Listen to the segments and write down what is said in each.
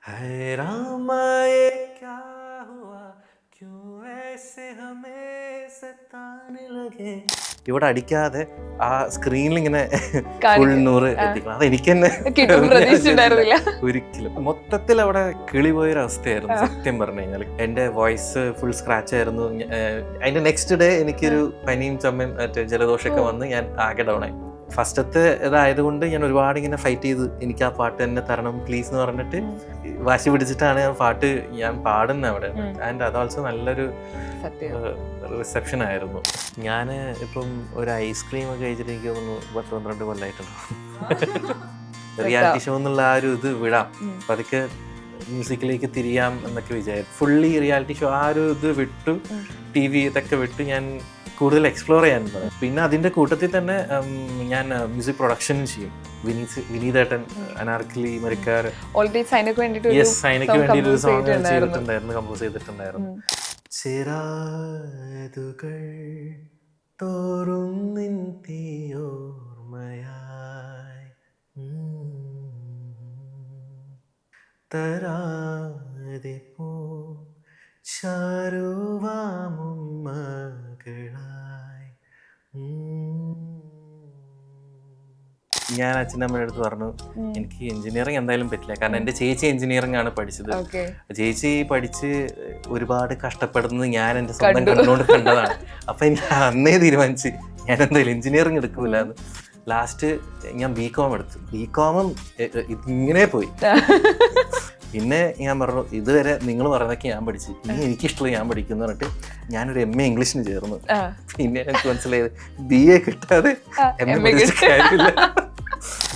है रामा ये क्या हुआ क्यों ऐसे हमें सताने लगे. ഇവിടെ അടിക്കാതെ ആ സ്ക്രീനിൽ ഇങ്ങനെ ഫുൾ 100 എത്തിക്കണം. അത് എനിക്ക് തന്നെ ഒരിക്കലും മൊത്തത്തിൽ അവിടെ കിളി പോയൊരവസ്ഥയായിരുന്നു സത്യം പറഞ്ഞു കഴിഞ്ഞാൽ. എൻ്റെ വോയിസ് ഫുൾ സ്ക്രാച്ച് ആയിരുന്നു. അതിന്റെ നെക്സ്റ്റ് ഡേ എനിക്കൊരു പനിയും ചമ്മയും മറ്റേ ജലദോഷമൊക്കെ വന്ന് ഞാൻ ആകെ ഡൗൺ ആയി. ഫസ്റ്റത്തെ ഇതായതുകൊണ്ട് ഞാൻ ഒരുപാട് ഇങ്ങനെ ഫൈറ്റ് ചെയ്ത് എനിക്ക് ആ പാട്ട് തന്നെ തരണം പ്ലീസ് എന്ന് പറഞ്ഞിട്ട് വാശി പിടിച്ചിട്ടാണ് പാട്ട് ഞാൻ പാടുന്നത് അവിടെ. ആൻഡ് അത് ഓൾസോ നല്ലൊരു റിസപ്ഷൻ ആയിരുന്നു. ഞാൻ ഇപ്പം ഒരു ഐസ്ക്രീം ഒക്കെ കഴിച്ചിട്ട് എനിക്ക് തോന്നുന്നു 10-12 കൊല്ലമായിട്ടുണ്ടോ റിയാലിറ്റി ഷോ എന്നുള്ള ആ ഒരു ഇത് വിടാം, അപ്പൊ അതൊക്കെ മ്യൂസിക്കിലേക്ക് തിരിയാം എന്നൊക്കെ വിചാരിച്ചു. ഫുള്ളി റിയാലിറ്റി ഷോ ആ ഒരു ഇത് വിട്ടു, TV ഇതൊക്കെ വിട്ട് ഞാൻ കൂടുതൽ എക്സ്പ്ലോർ ചെയ്യാൻ പറയും. പിന്നെ അതിൻ്റെ കൂട്ടത്തിൽ തന്നെ ഞാൻ മ്യൂസിക് പ്രൊഡക്ഷൻ ചെയ്യും. വിനീതേട്ടൻ അനാർക്കലി മരിക്കാർ സൈനയ്ക്ക് വേണ്ടി ഒരു സോങ് ചെയ്തിട്ടുണ്ടായിരുന്നു, കമ്പോസ് ചെയ്തിട്ടുണ്ടായിരുന്നു. ചിറാതുകൾ തോറും നിൻ തീയോർമയായി തരാതെ പോ ചാരുവാമും മകളായി. ഞാൻ അച്ഛനമ്മയുടെ അടുത്ത് പറഞ്ഞു എനിക്ക് എഞ്ചിനീയറിംഗ് എന്തായാലും പറ്റില്ല, കാരണം എൻ്റെ ചേച്ചി എഞ്ചിനീയറിംഗ് ആണ് പഠിച്ചത്. ചേച്ചി പഠിച്ച് ഒരുപാട് കഷ്ടപ്പെടുന്നത് ഞാൻ എൻ്റെ സ്വന്തം കണ്ടുകൊണ്ട് കണ്ടതാണ്. അപ്പം എനിക്ക് അന്നേ തീരുമാനിച്ച് ഞാൻ എന്തായാലും എഞ്ചിനീയറിംഗ് എടുക്കൂല എന്ന്. ലാസ്റ്റ് ഞാൻ BCom എടുത്തു. BCom ഇങ്ങനെ പോയി. പിന്നെ ഞാൻ പറഞ്ഞു ഇതുവരെ നിങ്ങൾ പറഞ്ഞതൊക്കെ ഞാൻ പഠിച്ചു, ഇനി എനിക്കിഷ്ടമുള്ള ഞാൻ പഠിക്കുന്നു പറഞ്ഞിട്ട് ഞാനൊരു MA ഇംഗ്ലീഷിന് ചേർന്നു. പിന്നെ എനിക്ക് മനസ്സിലായത് BA കിട്ടാതെ MA പഠിച്ചില്ല.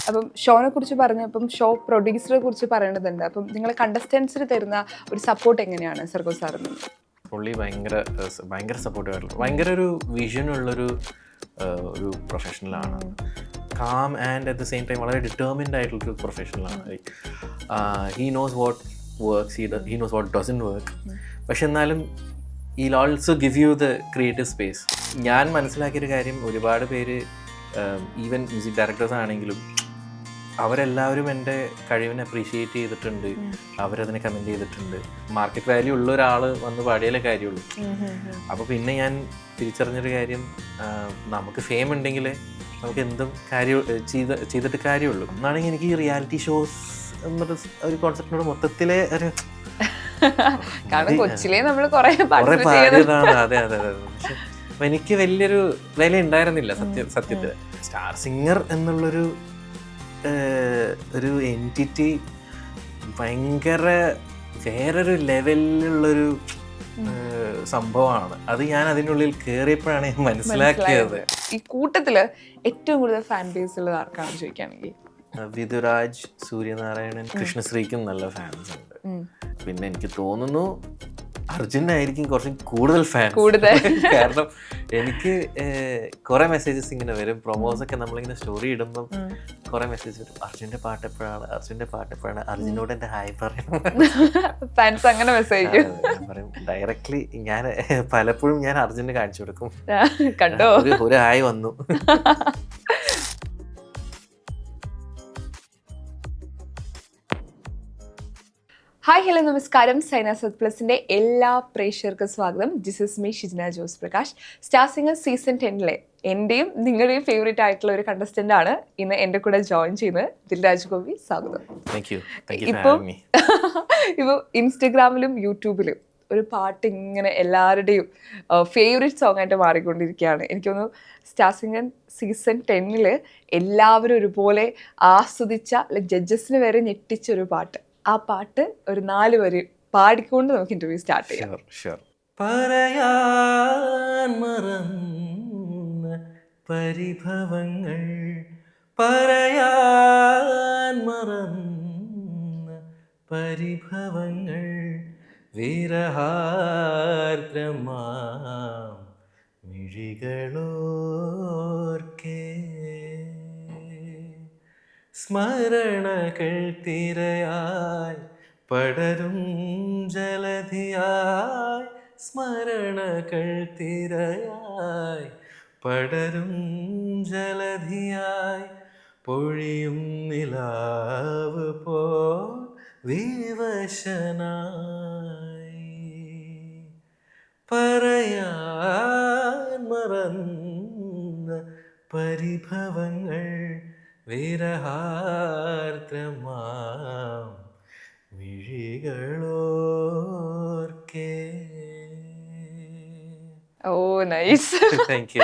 അപ്പം ഷോനെ കുറിച്ച് പറഞ്ഞപ്പം ഷോ പ്രൊഡ്യൂസറെ കുറിച്ച് പറയേണ്ടതുണ്ട്. അപ്പം നിങ്ങൾ കണ്ടസ്റ്റൻസിന് തരുന്ന ഒരു സപ്പോർട്ട് എങ്ങനെയാണ് സർഗോ സാറിന്? പുള്ളി ഭയങ്കര സപ്പോർട്ടീവായിട്ടുള്ള, ഭയങ്കര ഒരു വിഷനുള്ളൊരു ഒരു പ്രൊഫഷണലാണ്. Calm and at the same time വളരെ ഡിറ്റർമിൻഡ് ആയിട്ടുള്ളൊരു പ്രൊഫഷണലാണ്. Like he knows what works, he knows what doesn't work. പക്ഷെ എന്നാലും he'll also give you the creative space. ഞാൻ മനസ്സിലാക്കിയൊരു കാര്യം, ഒരുപാട് പേര് ഈവൻ മ്യൂസിക് ഡയറക്ടേഴ്സ് ആണെങ്കിലും അവരെല്ലാവരും എൻ്റെ കഴിവിനെ അപ്രീഷിയേറ്റ് ചെയ്തിട്ടുണ്ട്, അവരതിനെ കമൻറ്റ് ചെയ്തിട്ടുണ്ട്. മാർക്കറ്റ് വാല്യൂ ഉള്ള ഒരാൾ വന്ന് പാടിയാലേ കാര്യമുള്ളൂ. അപ്പോൾ പിന്നെ ഞാൻ തിരിച്ചറിഞ്ഞൊരു കാര്യം, നമുക്ക് ഫെയിം ഉണ്ടെങ്കിൽ നമുക്ക് എന്തും ചെയ്തിട്ട് കാര്യമുള്ളൂ. എന്നാണെങ്കിൽ എനിക്ക് ഈ റിയാലിറ്റി ഷോസ് എന്നൊരു ഒരു കോൺസെപ്റ്റിനോട് മൊത്തത്തിലെ ഒരു പാടിയതാണ്. അതെ അതെ അതെ. പക്ഷെ അപ്പം എനിക്ക് വലിയൊരു വില ഉണ്ടായിരുന്നില്ല സത്യത്തിൽ. സ്റ്റാർ സിംഗർ എന്നുള്ളൊരു ഒരു എൻറ്റിറ്റി ഭയങ്കര വേറൊരു ലെവലിലുള്ളൊരു സംഭവമാണ്. അത് ഞാൻ അതിനുള്ളിൽ കയറിയപ്പോഴാണ് ഞാൻ മനസ്സിലാക്കിയത്. ഈ കൂട്ടത്തില് ഏറ്റവും കൂടുതൽ ഫാൻ ബേസ് ഉള്ളത് ആർക്കാണ് ചോദിക്കുകയാണെങ്കിൽ? വിധുരാജ്, സൂര്യനാരായണൻ, കൃഷ്ണശ്രീക്കും നല്ല ഫാൻസ് ഉണ്ട്. പിന്നെ എനിക്ക് തോന്നുന്നു അർജുനായിരിക്കും കുറച്ചും കൂടുതൽ ഫാൻ. കാരണം എനിക്ക് കുറെ മെസ്സേജസ് ഇങ്ങനെ വരും, പ്രൊമോസൊക്കെ നമ്മളിങ്ങനെ സ്റ്റോറി ഇടുമ്പം കുറെ മെസ്സേജ് വരും, അർജുൻ്റെ പാട്ട് എപ്പോഴാണ്, അർജുനോട് എൻ്റെ ഹായ് പറയണം. അങ്ങനെ മെസ്സേജ് ഞാൻ പറയും ഡയറക്ട്ലി. ഞാൻ പലപ്പോഴും ഞാൻ അർജുന് കാണിച്ചു കൊടുക്കും, കണ്ടോ ഒരു ഹായ് വന്നു. ഹായ് ഹലോ നമസ്കാരം. സൈന സത് പ്ലസിൻ്റെ എല്ലാ പ്രേക്ഷകർക്കും സ്വാഗതം. This is me Shijna Jose Prakash. Star singer season 10 എൻ്റെയും നിങ്ങളുടെയും ഫേവറേറ്റ് ആയിട്ടുള്ള ഒരു കണ്ടസ്റ്റൻ്റ് ആണ് ഇന്ന് എൻ്റെ കൂടെ ജോയിൻ ചെയ്യുന്നത്. ദിൽരാജ് ഗോപി, സ്വാഗതം. ഇപ്പോൾ ഇൻസ്റ്റഗ്രാമിലും യൂട്യൂബിലും ഒരു പാട്ട് ഇങ്ങനെ എല്ലാവരുടെയും ഫേവറേറ്റ് സോങ് ആയിട്ട് മാറിക്കൊണ്ടിരിക്കുകയാണ്. എനിക്ക് തോന്നുന്നു സ്റ്റാർ സിംഗർ സീസൺ 10 എല്ലാവരും ഒരുപോലെ ആസ്വദിച്ച, ജഡ്ജസിന് വരെ ഞെട്ടിച്ചൊരു പാട്ട്. ആ പാട്ട് ഒരു 4 വരി പാടിക്കൊണ്ട് നമുക്ക് ഇന്റർവ്യൂ സ്റ്റാർട്ട് ചെയ്യാം. പറയാൻ മറന്ന പരിഭവങ്ങൾ, പറയാൻ മറന്ന പരിഭവങ്ങൾ, വിരഹാർദ്രമാം മിഴികളോർക്കേ, സ്മരണകൾ തിരയായി പടരും ജലധിയായി, സ്മരണകൾ തിരയായി പടരും ജലധിയായി, പൊഴിയും നിലാവ് പോ വിവശനായി പറയാൻ മറന്ന പരിഭവങ്ങൾ വിരഹാർദ്രമാം മിഴികളോർക്കേ. ഓ നൈസ്. Thank you.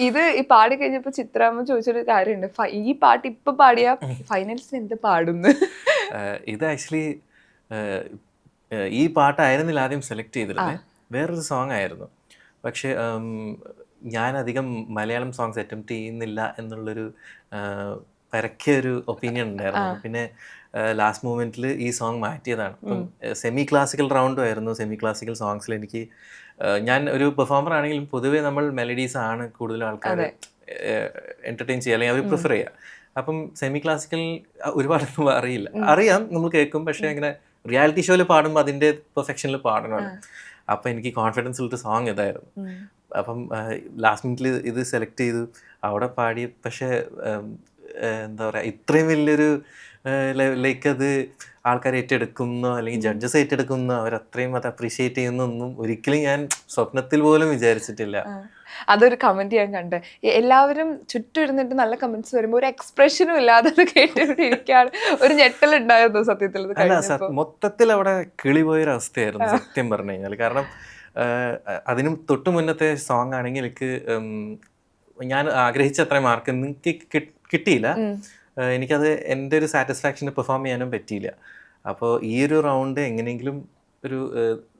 ഇത് ഈ പാടി കഴിഞ്ഞപ്പോ ചിത്രാമ്മ ചോദിച്ചൊരു കാര്യമുണ്ട്, ഈ പാട്ട് ഇപ്പൊ പാടിയ ഫൈനൽസിന് എന്ത് പാടുന്നു? ഇത് ആക്ച്വലി ഈ പാട്ടായിരുന്നില്ല ആദ്യം സെലക്ട് ചെയ്തിരുന്നത്, വേറൊരു സോങ് ആയിരുന്നു. പക്ഷേ ഞാൻ അധികം മലയാളം സോങ്സ് അറ്റംപ്റ്റ് ചെയ്യുന്നില്ല എന്നുള്ളൊരു പരക്കിയൊരു ഒപ്പീനിയൻ ഉണ്ടായിരുന്നു. പിന്നെ ലാസ്റ്റ് മൂമെന്റിൽ ഈ സോങ് മാറ്റിയതാണ്. ഇപ്പം സെമി ക്ലാസിക്കൽ റൗണ്ടും ആയിരുന്നു. സെമി ക്ലാസിക്കൽ സോങ്സിൽ എനിക്ക് ഞാൻ ഒരു പെർഫോമർ ആണെങ്കിലും പൊതുവേ നമ്മൾ മെലഡീസ് ആണ് കൂടുതൽ ആൾക്കാർ എൻ്റർടൈൻ ചെയ്യുക, അല്ലെങ്കിൽ അവർ പ്രിഫർ ചെയ്യുക. അപ്പം സെമി ക്ലാസിക്കൽ ഒരുപാടൊന്നും അറിയാം നമ്മൾ കേൾക്കും, പക്ഷേ അങ്ങനെ റിയാലിറ്റി ഷോയിൽ പാടുമ്പോൾ അതിൻ്റെ പെർഫെക്ഷനിൽ പാടണമല്ലോ. അപ്പം എനിക്ക് കോൺഫിഡൻസ് ഉള്ളൊരു സോങ് ഇതായിരുന്നു. അപ്പം ലാസ്റ്റ് മിനിറ്റിൽ ഇത് സെലക്ട് ചെയ്തു, അവിടെ പാടി. പക്ഷേ എന്താ പറയുക, ഇത്രയും വലിയൊരു ലെവലിലേക്ക് അത് ആൾക്കാർ ഏറ്റെടുക്കുന്നോ അല്ലെങ്കിൽ ജഡ്ജസ് ഏറ്റെടുക്കുന്നോ അവരത്രയും അത് അപ്രീഷിയേറ്റ് ചെയ്യുന്നൊന്നും ഒരിക്കലും ഞാൻ സ്വപ്നത്തിൽ പോലും വിചാരിച്ചിട്ടില്ല. അതൊരു കമന്റ് ഞാൻ കണ്ടേ, എല്ലാവരും ചുറ്റും ഇരുന്നിട്ട് നല്ല കമന്റ്സ് വരുമ്പോൾ ഒരു എക്സ്പ്രഷനും ഇല്ലാതെ കേട്ടിരിക്കുകയാണ്. ഒരു ഞെട്ടലുണ്ടായിരുന്നു സത്യത്തിൽ. അല്ല, മൊത്തത്തിൽ അവിടെ കിളിപോയൊരു അവസ്ഥയായിരുന്നു സത്യം പറഞ്ഞു കഴിഞ്ഞാൽ. കാരണം അതിനും തൊട്ട് മുന്നത്തെ സോങ് ആണെങ്കിൽ എനിക്ക് ഞാൻ ആഗ്രഹിച്ച അത്ര മാർക്ക് എനിക്ക് കിട്ടിയില്ല. എനിക്കത് എൻ്റെ ഒരു സാറ്റിസ്ഫാക്ഷന് പെർഫോം ചെയ്യാനും പറ്റിയില്ല. അപ്പോൾ ഈ ഒരു റൗണ്ട് എങ്ങനെയെങ്കിലും ഒരു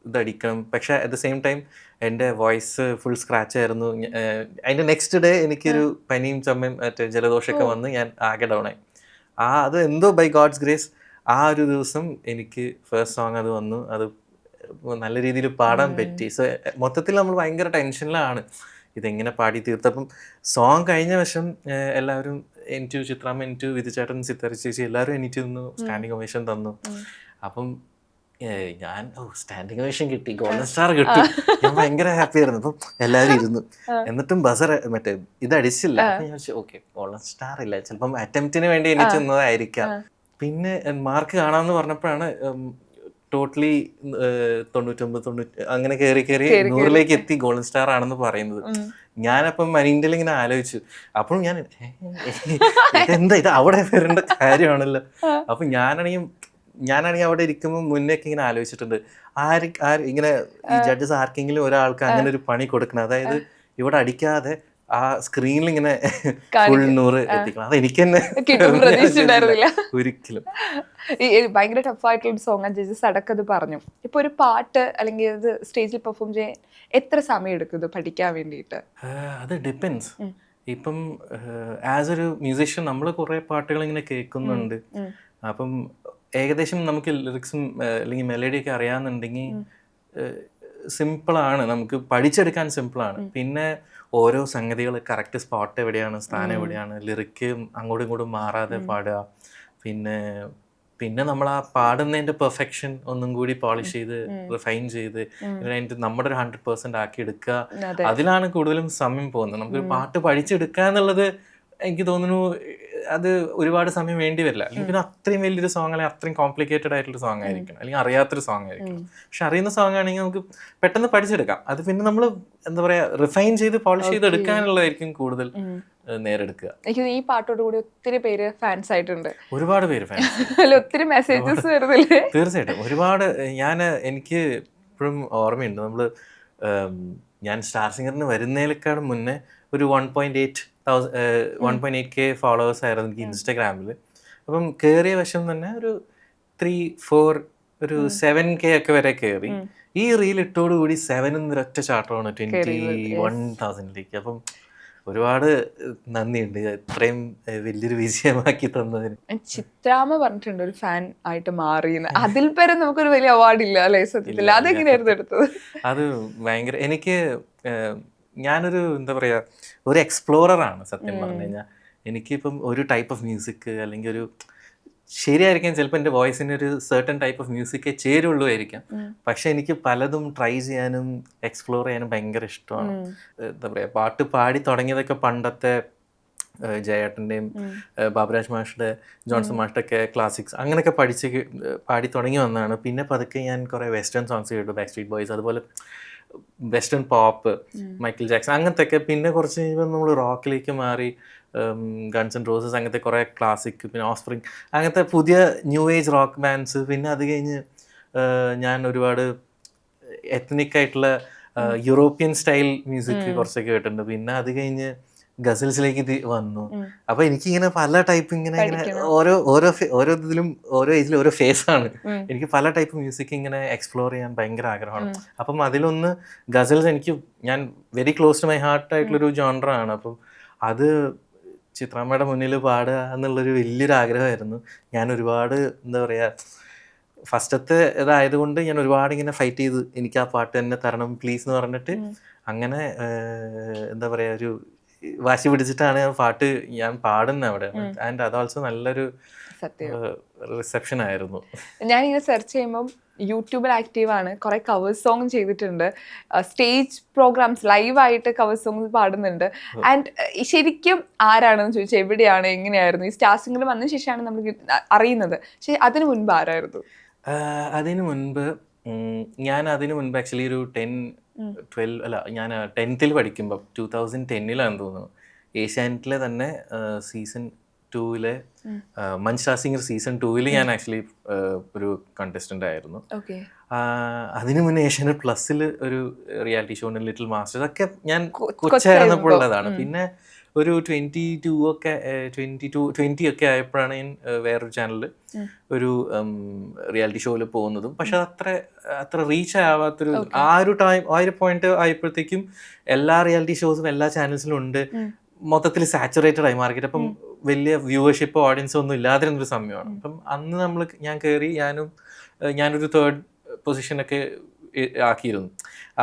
ഇതടിക്കണം. പക്ഷേ അറ്റ് ദ സെയിം ടൈം എൻ്റെ വോയിസ് ഫുൾ സ്ക്രാച്ച് ആയിരുന്നു. അതിൻ്റെ നെക്സ്റ്റ് ഡേ എനിക്കൊരു പനിയും ചമ്മയും മറ്റേ ജലദോഷമൊക്കെ വന്ന് ഞാൻ ആകെ ഡൗണായി. അത് എന്തോ ബൈ ഗോഡ്സ് ഗ്രേസ് ആ ഒരു ദിവസം എനിക്ക് ഫസ്റ്റ് സോങ് അത് വന്നു. അത് നല്ല രീതിയിൽ പാടാൻ പറ്റി. സോ മൊത്തത്തിൽ നമ്മൾ ഭയങ്കര ടെൻഷനിലാണ് ഇതെങ്ങനെ പാടി തീർത്തപ്പം. സോങ് കഴിഞ്ഞ വശം എല്ലാവരും എനിക്ക് ചിത്രാമ്മ, എനിക്ക് വിധുചേട്ടൻ, സിത്താര ചേച്ചി എല്ലാവരും എനിക്ക് തന്നു, സ്റ്റാൻഡിങ് ഒവേഷൻ തന്നു. അപ്പം ഞാൻ സ്റ്റാൻഡിങ് ഒവേഷൻ കിട്ടി, ഗോൾഡൻ സ്റ്റാർ കിട്ടി, ഞാൻ ഭയങ്കര ഹാപ്പി ആയിരുന്നു. അപ്പം എല്ലാവരും ഇരുന്നു, എന്നിട്ടും ബസർ മറ്റേ ഇതടിച്ചില്ല. ഞാൻ വിചാരിച്ചു ഓക്കെ ഗോൾഡൻ സ്റ്റാർ ഇല്ല, ചിലപ്പം അറ്റംപ്റ്റിന് വേണ്ടി എനിക്ക് തന്നതായിരിക്കാം. പിന്നെ മാർക്ക് കാണാമെന്ന് പറഞ്ഞപ്പോഴാണ് ടോട്ടലി 99 അങ്ങനെ കയറി 100ലേക്ക് എത്തി ഗോൾഡൻ സ്റ്റാർ ആണെന്ന് പറയുന്നത്. ഞാനപ്പം മൈൻഡിൽ ഇങ്ങനെ ആലോചിച്ചു. അപ്പോഴും ഞാൻ എന്താ ഇത് അവിടെ വരേണ്ട കാര്യമാണല്ലോ. അപ്പം ഞാനാണെങ്കിൽ അവിടെ ഇരിക്കുമ്പോൾ മുന്നേക്ക് ഇങ്ങനെ ആലോചിച്ചിട്ടുണ്ട്, ഇങ്ങനെ ഈ ജഡ്ജസ് ആർക്കെങ്കിലും ഒരാൾക്ക് അങ്ങനെ ഒരു പണി കൊടുക്കണം. അതായത് ഇവിടെ അടിക്കാതെ ആ സ്ക്രീനിൽ ഇങ്ങനെ ഫുൾ 100 എത്തിക്കണം. അത് എനിക്ക് തന്നെ ഒരിക്കലും. ഭയങ്കര ടഫായിട്ടുള്ള സോങ് ജഡ്ജസ് അടക്കത് പറഞ്ഞു. ഇപ്പൊ ഒരു പാട്ട് അല്ലെങ്കിൽ അത് സ്റ്റേജിൽ പെർഫോം ചെയ്യാൻ എത്ര സമയം എടുക്കും പഠിക്കാൻ വേണ്ടിയിട്ട്? അത് ഡിപ്പെൻസ്. ഇപ്പം ആസ് ഒരു മ്യൂസീഷ്യൻ നമ്മൾ കുറെ പാട്ടുകൾ ഇങ്ങനെ കേൾക്കുന്നുണ്ട്. അപ്പം ഏകദേശം നമുക്ക് ലിറിക്സും അല്ലെങ്കിൽ മെലഡിയൊക്കെ അറിയാമെന്നുണ്ടെങ്കിൽ സിമ്പിളാണ്, നമുക്ക് പഠിച്ചെടുക്കാൻ സിമ്പിളാണ്. പിന്നെ ഓരോ സംഗതികൾ കറക്റ്റ് സ്പോട്ട് എവിടെയാണ്, സ്ഥാനം എവിടെയാണ്, ലിറിക്ക് അങ്ങോട്ടും ഇങ്ങോട്ടും മാറാതെ പാടുക. പിന്നെ നമ്മൾ ആ പാടുന്നതിൻ്റെ പെർഫെക്ഷൻ ഒന്നും കൂടി പോളിഷ് ചെയ്ത് റിഫൈൻ ചെയ്ത് നമ്മുടെ ഒരു 100% ആക്കി എടുക്കുക. അതിലാണ് കൂടുതലും സമയം പോകുന്നത്. നമുക്കൊരു പാട്ട് പഠിച്ചെടുക്കുക എന്നുള്ളത് എനിക്ക് തോന്നുന്നു അത് ഒരുപാട് സമയം വേണ്ടി വരില്ല. അല്ലെങ്കിൽ പിന്നെ അത്രയും വലിയൊരു സോങ് അല്ലെങ്കിൽ അത്രയും കോംപ്ലിക്കേറ്റഡ് ആയിട്ടുള്ള സോങ് ആയിരിക്കണം, അല്ലെങ്കിൽ അറിയാത്തൊരു സോങ് ആയിരിക്കണം. പക്ഷെ അറിയുന്ന സോങ് ആണെങ്കിൽ നമുക്ക് പെട്ടെന്ന് പഠിച്ചെടുക്കാം. അത് പിന്നെ നമ്മൾ എന്താ പറയാ റിഫൈൻ ചെയ്ത് പോളിഷ് ചെയ്ത് എടുക്കാനുള്ളതായിരിക്കും കൂടുതൽ നേരെടുക്കുക. എനിക്ക് ഈ പാട്ടോട് കൂടി ഒത്തിരി പേര് ഫാൻസ് ആയിട്ടുണ്ട്, ഒരുപാട് പേര് ഫാൻസ്, ഒത്തിരി മെസ്സേജസ് വരുന്നില്ലേ? തീർച്ചയായിട്ടും ഒരുപാട്. എനിക്ക് ഇപ്പോഴും ഓർമ്മയുണ്ട്, ഞാൻ സ്റ്റാർ സിംഗറിന് വരുന്നതിനേക്കാളും മുന്നേ ഒരു 1.8K ഫോളോവേഴ്സ് ആയിരുന്നു എനിക്ക് ഇൻസ്റ്റഗ്രാമിൽ. അപ്പം കയറിയ വശം തന്നെ ഒരു 3-4 ഒരു 7K ഒക്കെ വരെ കയറി. ഈ റീൽ ഇട്ടോടുകൂടി 7 ഒറ്റ ചാട്ടമാണ് 21,000ലേക്ക്. അപ്പം ഒരുപാട് നന്ദിയുണ്ട് ഇത്രയും വലിയൊരു വിജയമാക്കി തന്നതിന്. ചിത്രാമ്മ പറഞ്ഞിട്ടുണ്ട് ഒരു ഫാൻ ആയിട്ട് മാറിയെന്ന്. അതിൽ പേരെ നമുക്കൊരു വലിയ അവാർഡ് ഇല്ല അല്ലേ സത്യത്തിൽ? അതെങ്ങനെയായിരുന്നു എടുത്തത്? അത് ഭയങ്കര, എനിക്ക് ഞാനൊരു എന്താ പറയുക ഒരു എക്സ്പ്ലോററാണ് സത്യം പറഞ്ഞു കഴിഞ്ഞാൽ. എനിക്കിപ്പം ഒരു ടൈപ്പ് ഓഫ് മ്യൂസിക് അല്ലെങ്കിൽ ഒരു ശരിയായിരിക്കാം, ചിലപ്പോൾ എൻ്റെ വോയിസിന് ഒരു സർട്ടൺ ടൈപ്പ് ഓഫ് മ്യൂസിക്കേ ചേരുള്ളൂ ആയിരിക്കാം. പക്ഷെ എനിക്ക് പലതും ട്രൈ ചെയ്യാനും എക്സ്പ്ലോർ ചെയ്യാനും ഭയങ്കര ഇഷ്ടമാണ്. എന്താ പറയുക, പാട്ട് പാടി തുടങ്ങിയതൊക്കെ പണ്ടത്തെ ജയേട്ടൻ്റെയും ബാബുരാജ് മാഷിൻ്റെ ജോൺസൺ മാഷിൻ്റെ ഒക്കെ ക്ലാസിക്സ് അങ്ങനെയൊക്കെ പാടി തുടങ്ങി വന്നതാണ്. പിന്നെ പതുക്കെ ഞാൻ കുറേ വെസ്റ്റേൺ സോങ്സ് കേട്ടു, ബാക്ക് സ്ട്രീറ്റ് ബോയ്സ്, അതുപോലെ വെസ്റ്റേൺ പോപ്പ്, മൈക്കിൾ ജാക്സൺ അങ്ങനത്തെ ഒക്കെ. പിന്നെ കുറച്ച് കഴിയുമ്പോൾ നമ്മൾ റോക്കിലേക്ക് മാറി, ഗൺസ് ആൻഡ് റോസസ് അങ്ങനത്തെ കുറേ ക്ലാസിക്, പിന്നെ ഓഫ്സ്പ്രിങ് അങ്ങനത്തെ പുതിയ ന്യൂ ഏജ് റോക്ക് ബാൻഡ്സ്. പിന്നെ അത് കഴിഞ്ഞ് ഞാൻ ഒരുപാട് എത്നിക് ആയിട്ടുള്ള യൂറോപ്യൻ സ്റ്റൈൽ മ്യൂസിക് കുറച്ചൊക്കെ കേട്ടിട്ടുണ്ട്. പിന്നെ അത് കഴിഞ്ഞ് ഗസൽസിലേക്ക് വന്നു. അപ്പൊ എനിക്കിങ്ങനെ പല ടൈപ്പ് ഇങ്ങനെ ഓരോ ഇതിലും ഓരോ ഏജിലും ഓരോ ഫേസ് ആണ്. എനിക്ക് പല ടൈപ്പ് മ്യൂസിക് ഇങ്ങനെ എക്സ്പ്ലോർ ചെയ്യാൻ ഭയങ്കര ആഗ്രഹമാണ്. അപ്പം അതിലൊന്ന് ഗസൽസ് എനിക്ക് ഞാൻ very close to my heart ആയിട്ടുള്ളൊരു ജോണർ ആണ്. അപ്പം അത് ചിത്രാമ്മയുടെ മുന്നിൽ പാടുക എന്നുള്ളൊരു വലിയൊരു ആഗ്രഹമായിരുന്നു. ഞാൻ ഒരുപാട് എന്താ പറയുക, ഫസ്റ്റത്തെ ഇതായതുകൊണ്ട് ഞാൻ ഒരുപാട് ഇങ്ങനെ ഫൈറ്റ് ചെയ്ത് എനിക്ക് ആ പാട്ട് തന്നെ തരണം പ്ലീസ് എന്ന് പറഞ്ഞിട്ട് അങ്ങനെ എന്താ പറയുക ഒരു വാശി പിടിച്ചിട്ടാണ് ആ പാട്ട് ഞാൻ പാടുന്നത് അവിടെ. ആൻഡ് അത് ഓൾസോ നല്ലൊരു റിസപ്ഷൻ ആയിരുന്നു. ഞാനിങ്ങനെ സെർച്ച് ചെയ്യുമ്പം യൂട്യൂബിൽ ആക്റ്റീവാണ്, കുറേ കവർ സോങ് ചെയ്തിട്ടുണ്ട്, സ്റ്റേജ് പ്രോഗ്രാംസ് ലൈവായിട്ട് കവർ സോങ്സ് പാടുന്നുണ്ട്. ആൻഡ് ശരിക്കും ആരാണെന്ന് ചോദിച്ചാൽ എവിടെയാണ്, എങ്ങനെയായിരുന്നു? ഈ സ്റ്റാർ സിംഗർ വന്ന ശേഷമാണ് നമ്മൾ അറിയുന്നത്. പക്ഷേ അതിനു മുൻപ് ആരായിരുന്നു? അതിനു മുൻപ് അതിനു മുൻപ് ആക്ച്വലി ഒരു 10-12 അല്ല, ഞാൻ 10th പഠിക്കുമ്പോൾ 2010 തോന്നുന്നു, ഏഷ്യാനെറ്റിലെ തന്നെ season 2 Munch star singer season 2 ഞാൻ ആക്ച്വലി ഒരു കണ്ടസ്റ്റൻ്റ് ആയിരുന്നു. അതിനു മുന്നേ ഏഷ്യാനെറ്റ് പ്ലസ്സിൽ ഒരു റിയാലിറ്റി ഷോ ലിറ്റിൽ മാസ്റ്റേഴ്സ് ഒക്കെ ഞാൻ കൊച്ചായിരുന്നപ്പോൾ ഉള്ളതാണ്. പിന്നെ ഒരു 22 ഒക്കെ 20 ഒക്കെ ആയപ്പോഴാണ് ഞാൻ വേറൊരു ചാനലിൽ ഒരു റിയാലിറ്റി ഷോയിൽ പോകുന്നതും. പക്ഷെ അത്ര റീച്ച് ആവാത്തൊരു ആ ഒരു പോയിന്റ് ആയപ്പോഴത്തേക്കും എല്ലാ റിയാലിറ്റി ഷോസും എല്ലാ ചാനൽസിലും ഉണ്ട്, മൊത്തത്തിൽ സാച്ചുറേറ്റഡ് ആയി മാർക്കറ്റ്. അപ്പം വലിയ വ്യൂവർഷിപ്പോ ഓഡിയൻസോ ഒന്നും ഇല്ലാതിരുന്നൊരു സമയമാണ്. അപ്പം അന്ന് ഞാൻ കയറി, ഞാനൊരു 3rd പൊസിഷനൊക്കെ ആക്കിയിരുന്നു.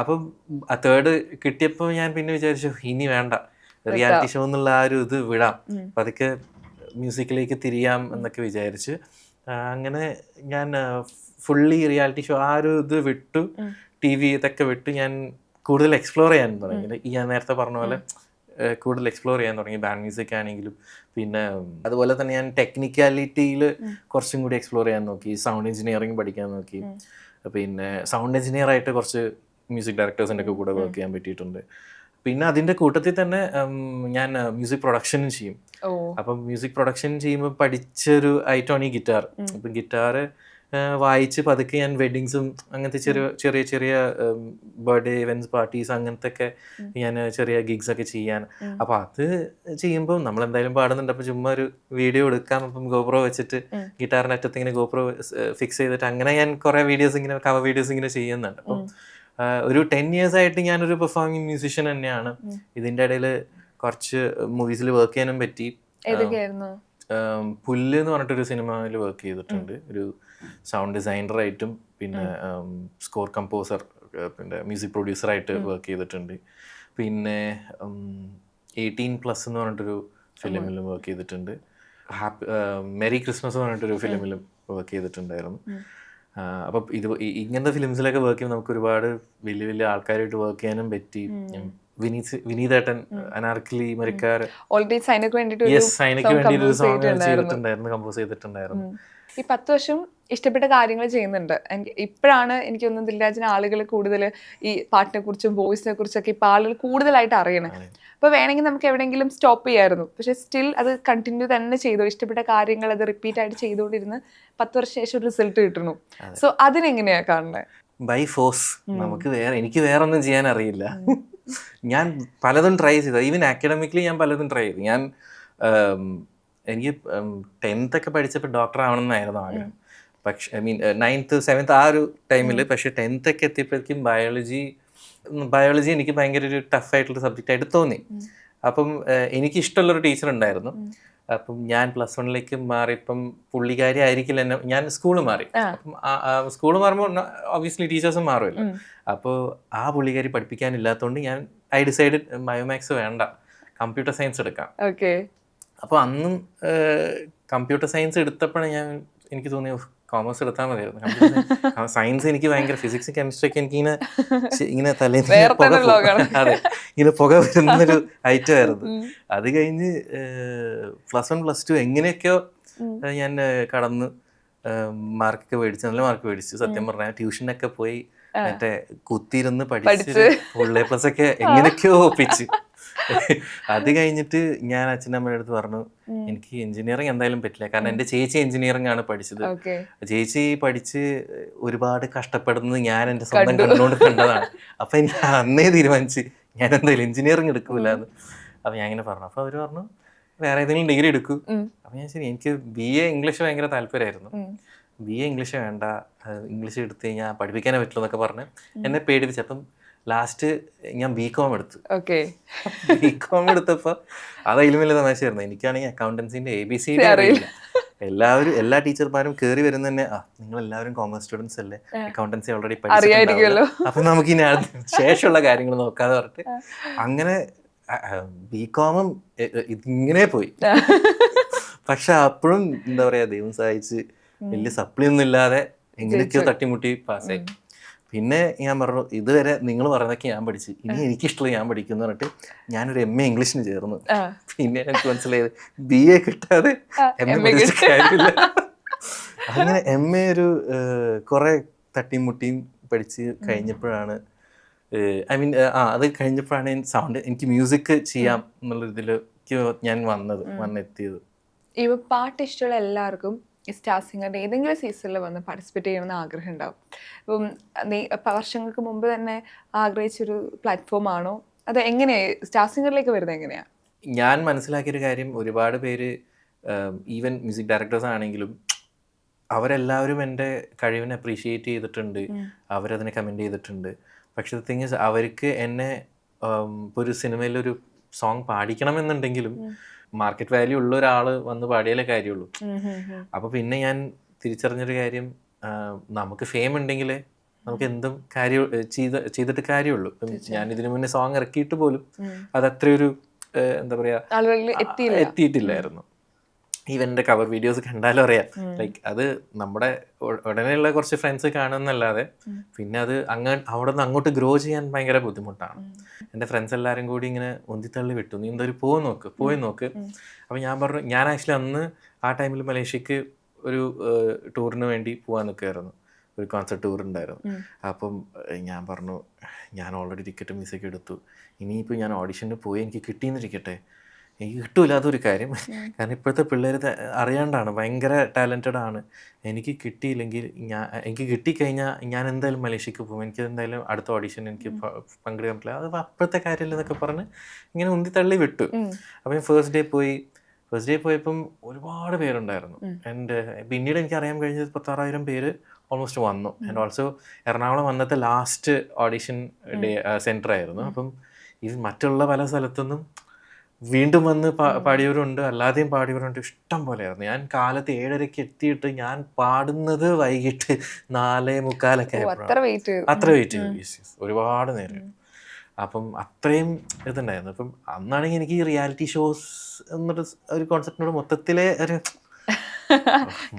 അപ്പം ആ 3rd കിട്ടിയപ്പോൾ ഞാൻ പിന്നെ വിചാരിച്ചു ഇനി വേണ്ട, റിയാലിറ്റി ഷോ എന്നുള്ള ആ ഒരു ഇത് വിടാം, പതുക്കെ മ്യൂസിക്കിലേക്ക് തിരിയാം എന്നൊക്കെ വിചാരിച്ച് അങ്ങനെ ഞാൻ ഫുള്ളി റിയാലിറ്റി ഷോ ആ ഒരു ഇത് വിട്ടു, TV ഇതൊക്കെ വിട്ട് ഞാൻ കൂടുതൽ എക്സ്പ്ലോർ ചെയ്യാൻ തുടങ്ങി. ഞാൻ നേരത്തെ പറഞ്ഞ പോലെ കൂടുതൽ എക്സ്പ്ലോർ ചെയ്യാൻ തുടങ്ങി, ബാൻഡ് മ്യൂസിക് ആണെങ്കിലും. പിന്നെ അതുപോലെ തന്നെ ഞാൻ ടെക്നിക്കാലിറ്റിയിൽ കുറച്ചും കൂടി എക്സ്പ്ലോർ ചെയ്യാൻ നോക്കി, സൗണ്ട് എഞ്ചിനീയറിംഗ് പഠിക്കാൻ നോക്കി. പിന്നെ സൗണ്ട് എഞ്ചിനീയർ ആയിട്ട് കുറച്ച് മ്യൂസിക് ഡയറക്ടേഴ്സിൻ്റെ ഒക്കെ കൂടെ വർക്ക് ചെയ്യാൻ പറ്റിയിട്ടുണ്ട്. പിന്നെ അതിൻ്റെ കൂട്ടത്തിൽ തന്നെ ഞാൻ മ്യൂസിക് പ്രൊഡക്ഷനും ചെയ്യും. അപ്പം മ്യൂസിക് പ്രൊഡക്ഷൻ ചെയ്യുമ്പോൾ പഠിച്ചൊരു ഐറ്റമാണ് ഈ ഗിറ്റാർ. അപ്പം ഗിറ്റാർ വായിച്ച് പതുക്കെ ഞാൻ വെഡിങ്സും അങ്ങനത്തെ ചെറിയ ബർത്ത്ഡേ ഇവൻറ്റ്സ്, പാർട്ടീസ് അങ്ങനത്തെ ഒക്കെ ഞാൻ ചെറിയ ഗിഗ്സ് ഒക്കെ ചെയ്യാൻ. അപ്പം അത് ചെയ്യുമ്പോൾ നമ്മൾ എന്തായാലും പാടുന്നുണ്ട്, അപ്പം ചുമ്മാ ഒരു വീഡിയോ എടുക്കാം. അപ്പം ഗോപ്രോ വെച്ചിട്ട് ഗിറ്റാറിൻ്റെ അറ്റത്ത് ഇങ്ങനെ ഗോപ്രോ ഫിക്സ് ചെയ്തിട്ട് അങ്ങനെ ഞാൻ കുറേ വീഡിയോസ് ഇങ്ങനെ കവർ വീഡിയോസ് ഇങ്ങനെ ചെയ്യുന്നുണ്ട്. അപ്പം ഒരു 10 years ആയിട്ട് ഞാനൊരു പെർഫോമിംഗ് മ്യൂസിഷ്യൻ തന്നെയാണ്. ഇതിൻ്റെ ഇടയിൽ കുറച്ച് മൂവീസിൽ വർക്ക് ചെയ്യാനും പറ്റി. പുല്ല് എന്ന് പറഞ്ഞിട്ടൊരു സിനിമയിൽ വർക്ക് ചെയ്തിട്ടുണ്ട്, ഒരു സൗണ്ട് ഡിസൈനറായിട്ടും പിന്നെ സ്കോർ കമ്പോസർ, പിന്നെ മ്യൂസിക് പ്രൊഡ്യൂസറായിട്ട് വർക്ക് ചെയ്തിട്ടുണ്ട്. പിന്നെ 18+ എന്ന് പറഞ്ഞിട്ടൊരു ഫിലിമിലും വർക്ക് ചെയ്തിട്ടുണ്ട്. മെറി ക്രിസ്മസ് എന്ന് പറഞ്ഞിട്ടൊരു ഫിലിമിലും വർക്ക് ചെയ്തിട്ടുണ്ടായിരുന്നു. അപ്പം ഇങ്ങനത്തെ ഫിലിംസിലൊക്കെ വർക്ക് ചെയ്യുമ്പോൾ നമുക്ക് ഒരുപാട് വലിയ വലിയ ആൾക്കാരായിട്ട് വർക്ക് ചെയ്യാനും പറ്റി. വിനീതേട്ടൻ അനാർക്കലി മരിക്കാർ സൈനയ്ക്ക് വേണ്ടി ഒരു സോങ് ചെയ്തിട്ടുണ്ടായിരുന്നു, കമ്പോസ് ചെയ്തിട്ടുണ്ടായിരുന്നു. ഈ 10 വർഷം ഇഷ്ടപ്പെട്ട കാര്യങ്ങൾ ചെയ്യുന്നുണ്ട്. ഇപ്പോഴാണ് എനിക്കൊന്നും ദിൽരാജിന് ആളുകൾ കൂടുതൽ ഈ പാട്ടിനെ കുറിച്ചും വോയിസിനെ കുറിച്ചൊക്കെ ഇപ്പം ആളുകൾ കൂടുതലായിട്ട് അറിയണം. അപ്പോൾ വേണമെങ്കിൽ നമുക്ക് എവിടെയെങ്കിലും സ്റ്റോപ്പ് ചെയ്യായിരുന്നു, പക്ഷെ സ്റ്റിൽ അത് കണ്ടിന്യൂ തന്നെ ചെയ്തു. ഇഷ്ടപ്പെട്ട കാര്യങ്ങൾ അത് റിപ്പീറ്റ് ആയിട്ട് ചെയ്തുകൊണ്ടിരുന്ന് 10 വർഷം ശേഷം റിസൾട്ട് കിട്ടുന്നു. സോ അതിനെങ്ങനെയാ കാണുന്നത്? By force. എനിക്ക് വേറെ ഒന്നും ചെയ്യാൻ അറിയില്ല. ഞാൻ പലതും ട്രൈ ചെയ്തു, ഈവൻ അക്കാഡമിക്കലി ഞാൻ പലതും ട്രൈ ചെയ്തു. എനിക്ക് 10th ഒക്കെ പഠിച്ചപ്പോൾ ഡോക്ടർ ആവണമെന്നായിരുന്നു ആഗ്രഹം. പക്ഷേ 9th 7th ആ ഒരു ടൈമിൽ. പക്ഷേ 10th ഒക്കെ എത്തിയപ്പോഴേക്കും ബയോളജി എനിക്ക് ഭയങ്കര ഒരു ടഫായിട്ടുള്ള സബ്ജക്റ്റ് ആയിട്ട് തോന്നി. അപ്പം എനിക്ക് ഇഷ്ടമുള്ളൊരു ടീച്ചർ ഉണ്ടായിരുന്നു. അപ്പം ഞാൻ +1 മാറിയപ്പം പുള്ളിക്കാരി ആയിരിക്കില്ല എന്നെ, ഞാൻ സ്കൂൾ മാറി. അപ്പം സ്കൂൾ മാറുമ്പോൾ ഒബ്വിയസ്ലി ടീച്ചേഴ്സും മാറുമല്ലോ. അപ്പോൾ ആ പുള്ളിക്കാരി പഠിപ്പിക്കാനില്ലാത്തതുകൊണ്ട് ഐ ഡിസൈഡഡ് ബയോമാക്സ് വേണ്ട, കമ്പ്യൂട്ടർ സയൻസ് എടുക്കാം. അപ്പോൾ അന്നും കമ്പ്യൂട്ടർ സയൻസ് എടുത്തപ്പോഴാണ് എനിക്ക് തോന്നിയത് കോമേഴ്സ് എടുത്താൽ മതിയായിരുന്നു. സയൻസ് എനിക്ക് ഭയങ്കര, ഫിസിക്സ് കെമിസ്ട്രി ഒക്കെ എനിക്ക് ഇങ്ങനെ തലേന്ന് വേറെ പുക തന്നെ ലോകമാണ്. അതെ, ഇങ്ങനെ പുക വരുന്നൊരു ഐറ്റം ആയിരുന്നു. അത് കഴിഞ്ഞ് +1 +2 എങ്ങനെയൊക്കെയോ ഞാൻ കടന്ന് മാർക്കൊക്കെ മേടിച്ച്, നല്ല മാർക്ക് മേടിച്ചു. സത്യം പറഞ്ഞാൽ ട്യൂഷനൊക്കെ പോയി മറ്റേ കുത്തിയിരുന്ന് പഠിച്ച് +A ഒക്കെ എങ്ങനെയൊക്കെയോ ഒപ്പിച്ച്. അത് കഴിഞ്ഞിട്ട് ഞാൻ അച്ഛനമ്മയുടെ അടുത്ത് പറഞ്ഞു എനിക്ക് എഞ്ചിനീയറിംഗ് എന്തായാലും പറ്റില്ല, കാരണം എൻ്റെ ചേച്ചി എഞ്ചിനീയറിംഗ് ആണ് പഠിച്ചത്. ചേച്ചി പഠിച്ച് ഒരുപാട് കഷ്ടപ്പെടുന്നത് ഞാൻ എൻ്റെ സ്വന്തം കണ്ണുകൊണ്ട് കണ്ടതാണ്. അപ്പം എനിക്ക് അന്നേ തീരുമാനിച്ച് ഞാൻ എന്തായാലും എഞ്ചിനീയറിംഗ് എടുക്കൂല എന്ന്. അപ്പം ഞാൻ ഇങ്ങനെ പറഞ്ഞു. അപ്പോൾ അവർ പറഞ്ഞു വേറെ ഏതെങ്കിലും ഡിഗ്രി എടുക്കൂ. അപ്പം ഞാൻ ശരി, എനിക്ക് BA ഇംഗ്ലീഷ് ഭയങ്കര താല്പര്യമായിരുന്നു. BA ഇംഗ്ലീഷ് വേണ്ട, ഇംഗ്ലീഷ് എടുത്ത് കഴിഞ്ഞാൽ പഠിപ്പിക്കാനേ പറ്റുള്ളൂ എന്നൊക്കെ പറഞ്ഞ് എന്നെ പേടിപ്പിച്ചു. അപ്പം ലാസ്റ്റ് ഞാൻ BCom എടുത്തു. BCom എടുത്തപ്പോൾ അത് അതിലും വലിയ തമാശയായിരുന്നു. എനിക്കാണെങ്കിൽ അക്കൗണ്ടൻസിന്റെ ABCD അറിയില്ല. എല്ലാ ടീച്ചർമാരും കയറി വരുന്ന തന്നെ നിങ്ങൾ എല്ലാവരും കോമേഴ്സ് സ്റ്റുഡൻസ് അല്ലേ, അക്കൗണ്ടൻസി ഓൾറെഡി പഠിച്ചിട്ടുണ്ടാവുമല്ലോ, അപ്പൊ നമുക്ക് ഇനി ശേഷമുള്ള കാര്യങ്ങൾ നോക്കാതെ പറഞ്ഞിട്ട് അങ്ങനെ BCom ഇതിങ്ങനെ പോയി. പക്ഷെ അപ്പോഴും എന്താ പറയാ, ദൈവം സഹായിച്ച് വലിയ സപ്ലി ഒന്നും ഇല്ലാതെ എങ്ങനെയൊക്കെയോ തട്ടിമുട്ടി പാസ്സായി. പിന്നെ ഞാൻ പറഞ്ഞു ഇതുവരെ നിങ്ങൾ പറയുന്നതൊക്കെ ഞാൻ പഠിച്ചു, ഇനി എനിക്കിഷ്ടമുള്ള ഞാൻ പഠിക്കും എന്ന് പറഞ്ഞിട്ട് ഞാനൊരു MA ഇംഗ്ലീഷിന് ചേർന്നു. പിന്നെ എനിക്ക് മനസ്സിലായത് BA കിട്ടാതെ MA പഠിച്ച കാര്യമില്ല. അങ്ങനെ MA ഒരു കുറെ തട്ടിമുട്ടിയും പഠിച്ച് കഴിഞ്ഞപ്പോഴാണ് അത് കഴിഞ്ഞപ്പോഴാണ് എനിക്ക് മ്യൂസിക് ചെയ്യാം എന്നുള്ള ഇതിലേക്ക് ഞാൻ വന്നെത്തിയത്. ഇവ പാട്ട് ഇഷ്ടമുള്ള എല്ലാവർക്കും സ്റ്റാർ സിംഗറിൻ്റെ ഏതെങ്കിലും സീസണിൽ വന്ന് പാർട്ടിസിപ്പേറ്റ് ചെയ്യണമെന്ന് ആഗ്രഹം ഉണ്ടാവും. ഇപ്പം വർഷങ്ങൾക്ക് മുമ്പ് തന്നെ ആഗ്രഹിച്ചൊരു പ്ലാറ്റ്ഫോം ആണോ, അത് എങ്ങനെയാണ് സ്റ്റാർ സിംഗറിലേക്ക് വരുന്നത് എങ്ങനെയാണ്? ഞാൻ മനസ്സിലാക്കിയൊരു കാര്യം, ഒരുപാട് പേര് ഈവൻ മ്യൂസിക് ഡയറക്ടേഴ്സ് ആണെങ്കിലും അവരെല്ലാവരും എൻ്റെ കഴിവിനെ അപ്രീഷിയേറ്റ് ചെയ്തിട്ടുണ്ട്, അവരതിനെ കമൻറ്റ് ചെയ്തിട്ടുണ്ട്. പക്ഷെ തിങ് ഇസ്, അവർക്ക് എന്നെ ഇപ്പോൾ ഒരു സിനിമയിലൊരു സോങ് പാടിക്കണമെന്നുണ്ടെങ്കിലും മാർക്കറ്റ് വാല്യൂ ഉള്ള ഒരാൾ വന്ന് പാടിയാലേ കാര്യമുള്ളൂ. അപ്പോൾ പിന്നെ ഞാൻ തിരിച്ചറിഞ്ഞൊരു കാര്യം, നമുക്ക് ഫെയിം ഉണ്ടെങ്കിൽ നമുക്ക് എന്തും ചെയ്തിട്ട് കാര്യമുള്ളൂ. ഞാൻ ഇതിനു മുന്നേ സോങ് ഇറക്കിയിട്ട് പോലും അത് അത്രയൊരു എന്താ പറയുക എത്തിയിട്ടില്ലായിരുന്നു. ഈവൻ എൻ്റെ കവർ വീഡിയോസ് കണ്ടാലും അറിയാം, ലൈക്ക് അത് നമ്മുടെ ഉടനെയുള്ള കുറച്ച് ഫ്രണ്ട്സ് കാണുന്നല്ലാതെ പിന്നെ അത് അവിടെ നിന്ന് അങ്ങോട്ട് ഗ്രോ ചെയ്യാൻ ഭയങ്കര ബുദ്ധിമുട്ടാണ്. എൻ്റെ ഫ്രണ്ട്സ് എല്ലാവരും കൂടി ഇങ്ങനെ ഒന്തിത്തള്ളി വിട്ടു, നീ എന്തായാലും പോയി നോക്ക്. അപ്പം ഞാൻ പറഞ്ഞു, ഞാൻ ആക്ച്വലി അന്ന് ആ ടൈമിൽ മലേഷ്യക്ക് ഒരു ടൂറിന് വേണ്ടി പോകാൻ നിൽക്കുമായിരുന്നു, ഒരു കോൺസെർട്ട് ടൂർ ഉണ്ടായിരുന്നു. അപ്പം ഞാൻ പറഞ്ഞു ഞാൻ ഓൾറെഡി ടിക്കറ്റ് മിസ്സൊക്കെ എടുത്തു, ഇനിയിപ്പോൾ ഞാൻ ഓഡിഷന് പോയി എനിക്ക് കിട്ടിയെന്നിരിക്കട്ടെ, എനിക്ക് കിട്ടൂല അതൊരു കാര്യം. കാരണം ഇപ്പോഴത്തെ പിള്ളേർ അറിയാണ്ടാണ്, ഭയങ്കര ടാലൻറ്റഡ് ആണ്. എനിക്ക് കിട്ടിയില്ലെങ്കിൽ എനിക്ക് കിട്ടിക്കഴിഞ്ഞാൽ ഞാൻ എന്തായാലും മലേഷ്യക്ക് പോകും, എനിക്ക് എന്തായാലും അടുത്ത ഓഡിഷൻ എനിക്ക് പങ്കെടുക്കാൻ പറ്റില്ല, അത് അപ്പോഴത്തെ കാര്യമില്ല എന്നൊക്കെ പറഞ്ഞ് ഇങ്ങനെ ഉന്തി തള്ളി വിട്ടു. അപ്പം ഞാൻ ഫസ്റ്റ് ഡേ പോയപ്പം ഒരുപാട് പേരുണ്ടായിരുന്നു. എൻ്റെ പിന്നീട് എനിക്ക് അറിയാൻ കഴിഞ്ഞത് 16,000 പേര് ഓൾമോസ്റ്റ് വന്നു. ആൻഡ് ഓൾസോ എറണാകുളം വന്നത്തെ ലാസ്റ്റ് ഓഡിഷൻ ഡേ സെൻറ്റർ ആയിരുന്നു. അപ്പം ഇത് മറ്റുള്ള പല സ്ഥലത്തുനിന്നും വീണ്ടും വന്ന് പാടിയവരുണ്ട്, അല്ലാതെയും പാടിയവരുണ്ട്, ഇഷ്ടം പോലെയായിരുന്നു. ഞാൻ കാലത്ത് 7:30 എത്തിയിട്ട് ഞാൻ പാടുന്നത് വൈകിട്ട് 4:45 അത്ര വെയിറ്റ് ചെയ്തു. ഒരുപാട് നേരം. അപ്പം അത്രയും ഇതുണ്ടായിരുന്നു. അപ്പം അന്നാണെങ്കിൽ എനിക്ക് ഈ റിയാലിറ്റി ഷോസ് എന്നൊരു ഒരു കോൺസെപ്റ്റിനോട് മൊത്തത്തിലെ ഒരു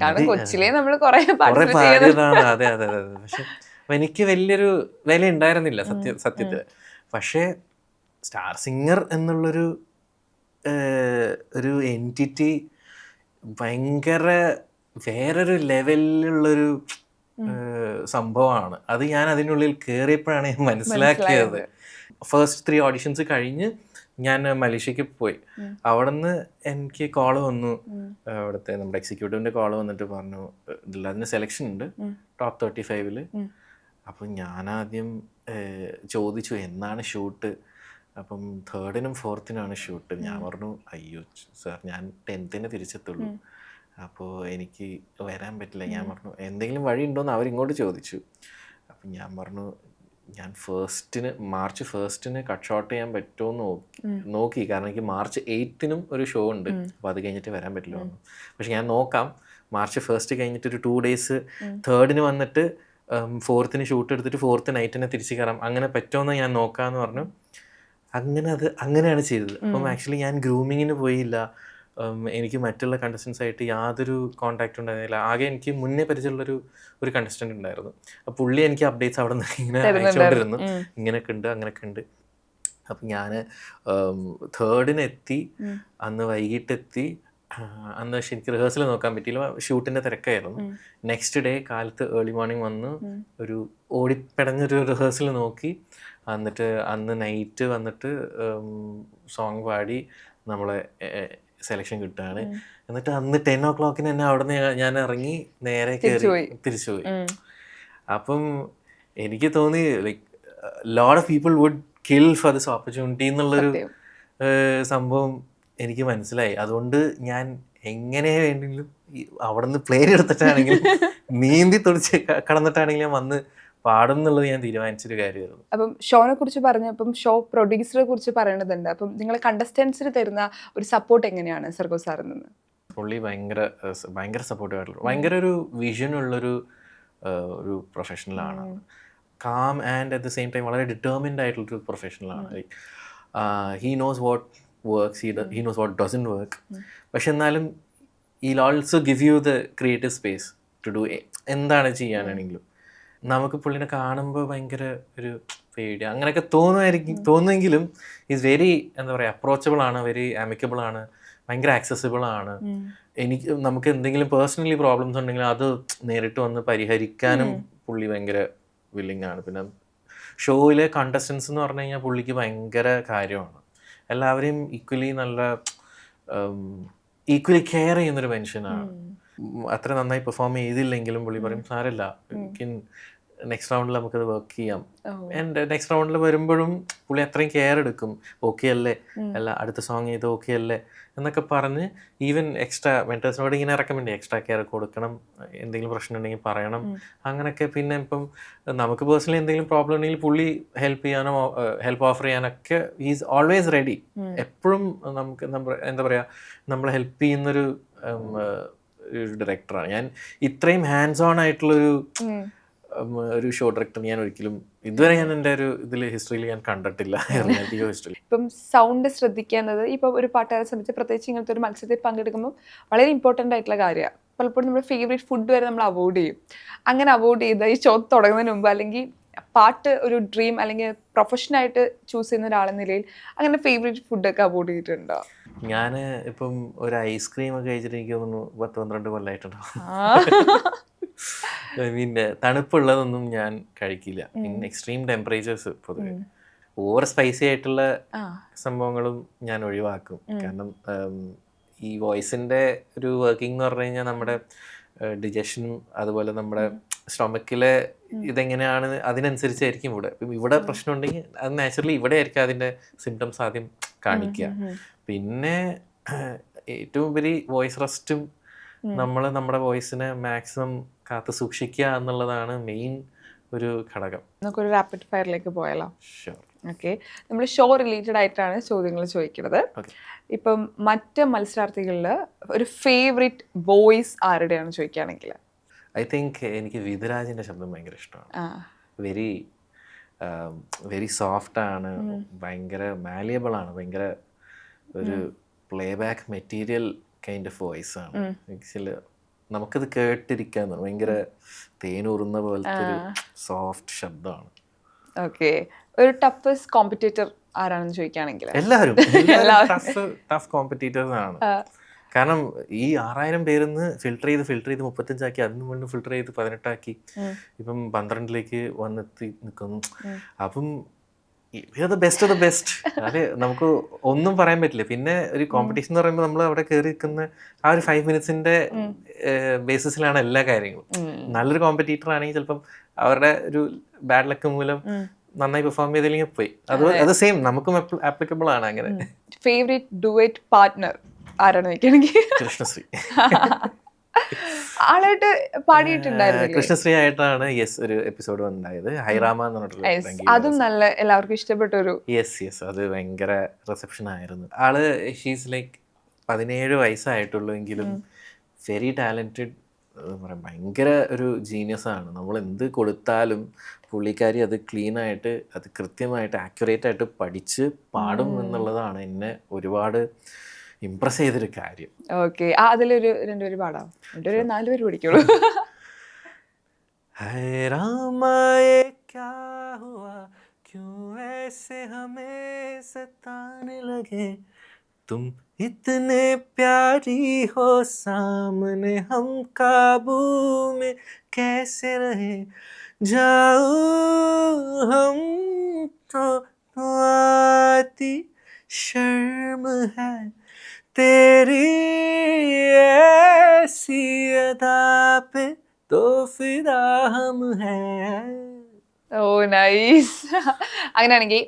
പാടിയതാണ്. അതെ. പക്ഷെ എനിക്ക് വലിയൊരു വില ഉണ്ടായിരുന്നില്ല സത്യത്തിൽ. പക്ഷേ സ്റ്റാർ സിംഗർ എന്നുള്ളൊരു ഒരു എൻറ്റിറ്റി ഭയങ്കര വേറൊരു ലെവലിലുള്ളൊരു സംഭവമാണ്. അത് ഞാൻ അതിനുള്ളിൽ കയറിയപ്പോഴാണ് ഞാൻ മനസ്സിലാക്കിയത്. ഫസ്റ്റ് 3 ഓഡിഷൻസ് കഴിഞ്ഞ് ഞാൻ മലേഷ്യക്ക് പോയി. അവിടെ നിന്ന് എനിക്ക് കോള് വന്നു, അവിടുത്തെ നമ്മുടെ എക്സിക്യൂട്ടീവിൻ്റെ കോള് വന്നിട്ട് പറഞ്ഞു അതിന് സെലക്ഷൻ ഉണ്ട് ടോപ്പ് 35-ൽ. അപ്പം ഞാനാദ്യം ചോദിച്ചു എന്നാണ് ഷൂട്ട്. അപ്പം 3rd-നും 4th-നാണ് ഷൂട്ട്. ഞാൻ പറഞ്ഞു അയ്യോ സാർ ഞാൻ 10th-ന് തിരിച്ചെത്തുള്ളൂ, അപ്പോൾ എനിക്ക് വരാൻ പറ്റില്ല. ഞാൻ പറഞ്ഞു എന്തെങ്കിലും വഴി ഉണ്ടോയെന്ന് അവരിങ്ങോട്ട് ചോദിച്ചു. അപ്പം ഞാൻ പറഞ്ഞു ഞാൻ മാർച്ച് 1st കട്ട് ഷോട്ട് ചെയ്യാൻ പറ്റുമോ നോക്കി, കാരണം എനിക്ക് മാർച്ച് 8th-നും ഒരു ഷോ ഉണ്ട്, അപ്പോൾ അത് കഴിഞ്ഞിട്ട് വരാൻ പറ്റില്ല പറഞ്ഞു. പക്ഷെ ഞാൻ നോക്കാം, മാർച്ച് 1st കഴിഞ്ഞിട്ട് ഒരു 2 days 3rd-ന് വന്നിട്ട് 4th-ന് ഷൂട്ട് എടുത്തിട്ട് 4th നൈറ്റിനെ തിരിച്ച് കയറാം, അങ്ങനെ പറ്റുമെന്ന് ഞാൻ നോക്കാമെന്ന് പറഞ്ഞു. അങ്ങനെയാണ് ചെയ്തത്. അപ്പം ആക്ച്വലി ഞാൻ ഗ്രൂമിങ്ങിന് പോയില്ല, എനിക്ക് മറ്റുള്ള കണ്ടസ്റ്റൻസ് ആയിട്ട് യാതൊരു കോൺടാക്റ്റും ഉണ്ടായിരുന്നില്ല. ആകെ എനിക്ക് മുന്നേ പരിചയമുള്ളൊരു കണ്ടസ്റ്റൻ്റ് ഉണ്ടായിരുന്നു. അപ്പോൾ പുള്ളി എനിക്ക് അപ്ഡേറ്റ്സ് അവിടെ നിന്ന് ഇങ്ങനെ അയച്ചുകൊണ്ടിരുന്നു, ഇങ്ങനെയൊക്കെ ഉണ്ട് അങ്ങനെയൊക്കെ ഉണ്ട്. അപ്പം ഞാൻ തേർഡിനെത്തി, അന്ന് വൈകിട്ടെത്തി. അന്ന് പക്ഷെ എനിക്ക് റിഹേഴ്സൽ നോക്കാൻ പറ്റിയില്ല, ഷൂട്ടിൻ്റെ തിരക്കായിരുന്നു. നെക്സ്റ്റ് ഡേ കാലത്ത് ഏർലി മോർണിംഗ് വന്ന് ഒരു ഓടിപ്പടഞ്ഞൊരു റിഹേഴ്സൽ നോക്കി. എന്നിട്ട് അന്ന് നൈറ്റ് വന്നിട്ട് സോങ് പാടി നമ്മളെ സെലക്ഷൻ കിട്ടുകയാണ്. എന്നിട്ട് അന്ന് 10 o'clock തന്നെ അവിടെ നിന്ന് ഞാൻ ഇറങ്ങി നേരെ കയറി തിരിച്ചുപോയി. അപ്പം എനിക്ക് തോന്നി like lot of people would kill for this opportunity എന്നുള്ളൊരു സംഭവം എനിക്ക് മനസ്സിലായി. അതുകൊണ്ട് ഞാൻ എങ്ങനെ വേണ്ടെങ്കിലും അവിടെ നിന്ന് പ്ലെയിൻ എടുത്തിട്ടാണെങ്കിലും നീന്തി തുടിച്ച് കടന്നിട്ടാണെങ്കിലും ഞാൻ വന്ന് പാടും എന്നുള്ളത് ഞാൻ തീരുമാനിച്ചൊരു കാര്യമായിരുന്നു. അപ്പം ഷോനെ കുറിച്ച് പറഞ്ഞപ്പം ഷോ പ്രൊഡ്യൂസറെ കുറിച്ച് പറയേണ്ടതുണ്ട്. അപ്പം നിങ്ങൾ കണ്ടസ്റ്റൻസിന് തരുന്ന ഒരു സപ്പോർട്ട് എങ്ങനെയാണ് സർഗോ സാറിൽ നിന്ന്? പുള്ളി ഭയങ്കര സപ്പോർട്ടീവ് ആയിട്ടുള്ള, ഭയങ്കര ഒരു വിഷനുള്ളൊരു ഒരു പ്രൊഫഷണലാണ്. Calm and at the same time വളരെ ഡിറ്റർമിൻഡ് ആയിട്ടുള്ളൊരു പ്രൊഫഷണലാണ്. Like he knows what works, he knows what doesn't work. പക്ഷെ എന്നാലും he'll also give you the creative space to do എന്താണ് ചെയ്യാനാണെങ്കിലും. നമുക്ക് പുള്ളിനെ കാണുമ്പോൾ ഭയങ്കര ഒരു പേടി അങ്ങനെയൊക്കെ തോന്നുമെങ്കിലും ഈസ് വെരി എന്താ പറയുക അപ്രോച്ചബിൾ ആണ്, വെരി ആമിക്കബിൾ ആണ്, ഭയങ്കര ആക്സസിബിൾ ആണ്. നമുക്ക് എന്തെങ്കിലും പേഴ്സണലി പ്രോബ്ലംസ് ഉണ്ടെങ്കിൽ അത് നേരിട്ട് വന്ന് പരിഹരിക്കാനും പുള്ളി ഭയങ്കര വില്ലിങ് ആണ്. പിന്നെ ഷോയിലെ കണ്ടസ്റ്റൻസ് എന്ന് പറഞ്ഞു കഴിഞ്ഞാൽ പുള്ളിക്ക് ഭയങ്കര കാര്യമാണ്. എല്ലാവരെയും ഈക്വലി കെയർ ചെയ്യുന്നൊരു മനുഷ്യനാണ്. അത്ര നന്നായി പെർഫോം ചെയ്തില്ലെങ്കിലും പുള്ളി പറയും സാരമില്ല, നെക്സ്റ്റ് റൗണ്ടിൽ നമുക്കത് വർക്ക് ചെയ്യാം. ആൻഡ് നെക്സ്റ്റ് റൗണ്ടിൽ വരുമ്പോഴും പുള്ളി അത്രയും കെയർ എടുക്കും. ഓക്കെ അല്ലേ, അല്ല അടുത്ത സോങ് ചെയ്ത് ഓക്കെ അല്ലേ എന്നൊക്കെ പറഞ്ഞ് ഈവൻ എക്സ്ട്രാ മെൻറ്റേഴ്സിനോട് ഇങ്ങനെ റെക്കമെൻഡ് ചെയ്യും, എക്സ്ട്രാ കെയർ കൊടുക്കണം, എന്തെങ്കിലും പ്രശ്നം ഉണ്ടെങ്കിൽ പറയണം, അങ്ങനെയൊക്കെ. പിന്നെ ഇപ്പം നമുക്ക് പേഴ്സണലി എന്തെങ്കിലും പ്രോബ്ലം ഉണ്ടെങ്കിൽ പുള്ളി ഹെൽപ്പ് ഓഫർ ചെയ്യാനൊക്കെ ഈസ് ഓൾവേസ് റെഡി. എപ്പോഴും നമുക്ക് എന്താ പറയുക നമ്മളെ ഹെൽപ്പ് ചെയ്യുന്നൊരു ഡയറക്ടറാണ്. ഞാൻ ഇത്രയും ഹാൻഡ്സ് ഓൺ ആയിട്ടുള്ളൊരു ഷോ ഡയറക്ടർ ഞാൻ ഒരിക്കലും ഇതുവരെ ഞാൻ എൻ്റെ ഒരു ഹിസ്റ്ററിയിൽ ഞാൻ കണ്ടിട്ടില്ല. ഹിസ്റ്ററിയിൽ ഇപ്പം സൗണ്ട് ശ്രദ്ധിക്കേണ്ടത് ഇപ്പം ഒരു പാട്ടുകാരെ സംബന്ധിച്ച് പ്രത്യേകിച്ച് ഇങ്ങനത്തെ ഒരു മത്സരത്തിൽ പങ്കെടുക്കുമ്പോൾ വളരെ ഇമ്പോർട്ടൻ്റ് ആയിട്ടുള്ള കാര്യമാണ്. പലപ്പോഴും നമ്മുടെ ഫേവറേറ്റ് ഫുഡ് വരെ നമ്മൾ അവോയ്ഡ് ചെയ്യും. അങ്ങനെ അവോയ്ഡ് ചെയ്ത് ഈ ഷോ തുടങ്ങുന്നതിന് മുമ്പ് അല്ലെങ്കിൽ പാട്ട് ഒരു ഡ്രീം അല്ലെങ്കിൽ പ്രൊഫഷനായിട്ട് ചൂസ് ചെയ്യുന്ന ഒരാളെന്ന നിലയിൽ അങ്ങനെ ഫേവറേറ്റ് ഫുഡൊക്കെ അവോയ്ഡ് ചെയ്തിട്ടുണ്ടോ? ഞാൻ ഇപ്പം ഒരു ഐസ്ക്രീം ഒക്കെ കഴിച്ചിട്ട് എനിക്ക് തോന്നുന്നു 10-12 കൊല്ലമായിട്ടുണ്ടാവും. ഐ മീൻ തണുപ്പുള്ളതൊന്നും ഞാൻ കഴിക്കില്ല. എക്സ്ട്രീം ടെമ്പറേച്ചേഴ്സ് പൊതുവെ ഓവർ സ്പൈസി ആയിട്ടുള്ള സംഭവങ്ങളും ഞാൻ ഒഴിവാക്കും. കാരണം ഈ വോയിസിൻ്റെ ഒരു വർക്കിംഗ് എന്ന് പറഞ്ഞു കഴിഞ്ഞാൽ നമ്മുടെ ഡിജഷനും അതുപോലെ നമ്മുടെ സ്റ്റൊമക്കിലെ ഇതെങ്ങനെയാണ് അതിനനുസരിച്ചായിരിക്കും ഇവിടെ പ്രശ്നം ഉണ്ടെങ്കിൽ അത് നാച്ചുറലി ഇവിടെ ആയിരിക്കും അതിൻ്റെ സിംറ്റംസ് ആദ്യം കാണിക്കുക. പിന്നെ ഏറ്റവും ഉപരി വോയിസ് റെസ്റ്റും നമ്മൾ നമ്മുടെ വോയിസിനെ മാക്സിമം കാത്തു സൂക്ഷിക്കുക എന്നുള്ളതാണ് മെയിൻ ഒരു ഘടകം. നമുക്കൊരു റാപ്പിഡ് ഫയറിലേക്ക് പോയാലോ? ഓക്കെ, നമ്മൾ ഷോ റിലേറ്റഡ് ആയിട്ടാണ് ചോദ്യങ്ങൾ ചോദിക്കുന്നത്. ഇപ്പം മറ്റ് മത്സരാർത്ഥികളിൽ ഒരു ഫേവറേറ്റ് വോയിസ് ആരുടെയാണ് ചോദിക്കുകയാണെങ്കിൽ? ഐ തിങ്ക് എനിക്ക് വിധുരാജിൻ്റെ ശബ്ദം ഭയങ്കര ഇഷ്ടമാണ്. വെരി സോഫ്റ്റ് ആണ്, ഭയങ്കര മാലിയബിൾ ആണ്, ഭയങ്കര ഒരു play back material kind of voice ആണ്. ആക്ച്വലി നമുക്കത് കേട്ടിരിക്കാൻ ഭയങ്കര തേനൂറുന്ന പോലത്തെ ഒരു സോഫ്റ്റ് ശബ്ദമാണ്. ഓക്കെ, ഒരു ടഫസ്റ്റ് കോമ്പറ്റീറ്റർ ആരാണെന്ന് ചോദിക്കുകയാണെങ്കിൽ? എല്ലാവരും ടഫ് കോമ്പറ്റീറ്റേഴ്സ് ആണ്. കാരണം ഈ 6000 പേരിന്ന് ഫിൽട്ടർ ചെയ്ത് 35 ആക്കി, അതിന് മുന്നേ ഫിൽട്ടർ ചെയ്ത് 18 ആക്കി, ഇപ്പം 12ലേക്ക് വന്നെത്തി നിൽക്കുന്നു. അപ്പം the best of the best. അതെ, നമുക്ക് ഒന്നും പറയാൻ പറ്റില്ല. പിന്നെ ഒരു കോമ്പറ്റീഷൻ എന്ന് പറയുമ്പോൾ നമ്മൾ അവിടെ കയറി നിൽക്കുന്ന ആ ഒരു 5 മിനിറ്റ്സിന്റെ ബേസിസിലാണ് എല്ലാ കാര്യങ്ങളും. നല്ലൊരു കോമ്പറ്റീറ്റർ ആണെങ്കിൽ ചിലപ്പം അവരുടെ ഒരു ബാഡ് ലക്ക് മൂലം നന്നായി പെർഫോം ചെയ്തില്ലെങ്കിൽ പോയി. അത് സെയിം നമുക്കും ആപ്ലിക്കബിൾ ആണ്. അങ്ങനെ ഫേവറേറ്റ് ഡുവറ്റ് പാർട്ട്ണർ ആരാണ് ചോദിക്കുകയാണെങ്കിൽ? കൃഷ്ണശ്രീ. ആളായിട്ട് പാടിയിട്ടുണ്ടായിരുന്നു. കൃഷ്ണശ്രീ ആയിട്ടാണ് ഒരു എപ്പിസോഡ് ഉണ്ടായത്, ഹൈറാമ എന്ന് പറഞ്ഞിട്ടുള്ള. അതും നല്ല എല്ലാവർക്കും ഇഷ്ടപ്പെട്ട ഒരു അത് ഭയങ്കര റിസപ്ഷൻ ആയിരുന്നു. ആള് ഷീസ് ലൈക്ക് 17 വയസ്സായിട്ടുള്ളൂ എങ്കിലും വെരി ടാലന്റഡ്, ഭയങ്കര ഒരു ജീനിയസ് ആണ്. നമ്മൾ എന്ത് കൊടുത്താലും പുള്ളിക്കാരി അത് ക്ലീൻ ആയിട്ട് അത് കൃത്യമായിട്ട് ആക്യുറേറ്റ് ആയിട്ട് പഠിച്ച് പാടും എന്നുള്ളതാണ് എന്നെ ഒരുപാട് ഇമ്പ്രസ് ചെയ്തൊരു കാര്യം. ഓക്കെ, അതിലൊരു 2 പേര് പാടാം. 2 പേര് 4 പേര് പഠിക്കുള്ളൂ. है रामा ये क्या हुआ, क्यों ऐसे हमें सताने लगे, तुम इतने प्यारी हो सामने हम काबू में कैसे रहे, जाओ हम तो आती शर्म है तेरी ऐसी अदा पे तो फिदा हम हैं. ഓ നൈസ്. അങ്ങനെയാണെങ്കിൽ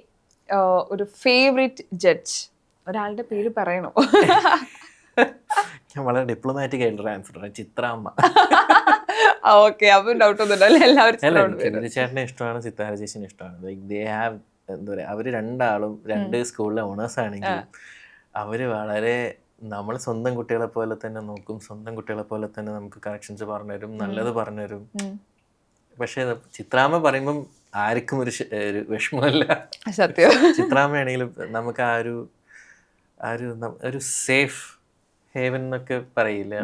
ഒരു ഫേവറേറ്റ് ജഡ്ജ്, ഒരാളുടെ പേര് പറയണോ? ഞാൻ വളരെ ഡിപ്ലോമാറ്റിക് ആയിട്ടുള്ള ആൻസർ ആണ്, ചിത്രാമ്മ. ഓക്കെ, അപ്പം ഡൗട്ട് ഒന്നും ഉണ്ടല്ലോ, എല്ലാവരും അല്ല, ചിത്രമാണ് എനിക്ക് പേര്. വിനുചേട്ടനെ ഇഷ്ടമാണ്, സിത്താര ചേച്ചിനെ ഇഷ്ടമാണ്. ലൈക്ക് ദേ ഹാവ്, എന്താ പറയുക, അവർ രണ്ടാളും 2 സ്കൂളിലെ ഓണേഴ്സ് ആണെങ്കിലും അവർ വളരെ, നമ്മൾ സ്വന്തം കുട്ടികളെ പോലെ തന്നെ നോക്കും, സ്വന്തം കുട്ടികളെ പോലെ തന്നെ നമുക്ക് കറക്ഷൻസ് പറഞ്ഞുതരും, നല്ലത് പറഞ്ഞുതരും. പക്ഷേ ചിത്രാമ്മ പറയുമ്പം ആർക്കും ഒരു വിഷമമല്ല. സത്യം. ചിത്രാമ്മയാണെങ്കിലും നമുക്ക് ഒരു സേഫ് ഹേവൻ എന്നൊക്കെ പറയില്ല.